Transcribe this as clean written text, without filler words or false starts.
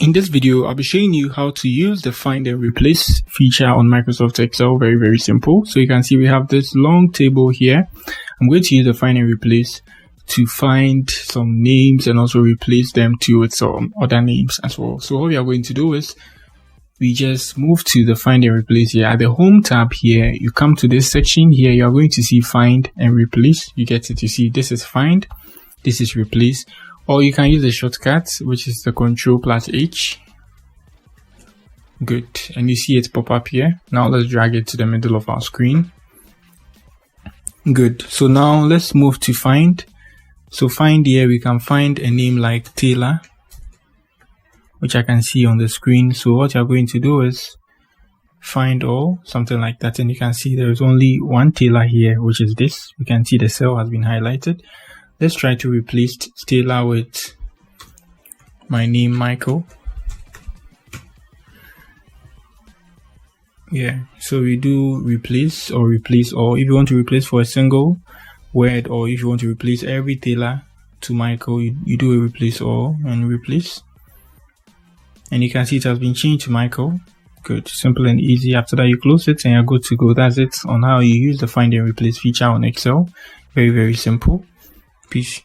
In this video, I'll be showing you how to use the find and replace feature on Microsoft Excel. Very simple. So you can see we have this long table here. I'm going to use the find and replace to find some names and also replace them with some other names as well. So what we are going to do is we just move to the find and replace here. At the home tab here, you come to this section here. You are going to see find and replace. You get it. You see this is find, this is replace. Or you can use the shortcut, which is the Ctrl H. Good. And you see it pop up here. Now let's drag it to the middle of our screen. Good. So now let's move to find. So find here, we can find a name like Taylor, which I can see on the screen. So what you're going to do is find all, something like that. And you can see there is only one Taylor here, which is this. You can see the cell has been highlighted. Let's try to replace Taylor with my name, Michael. Yeah, so we do replace or replace all. If you want to replace for a single word, or if you want to replace every Taylor to Michael, you do a replace all and replace. And you can see it has been changed to Michael. Good, simple and easy. After that, you close it and you're good to go. That's it on how you use the find and replace feature on Excel. Very simple. Peace.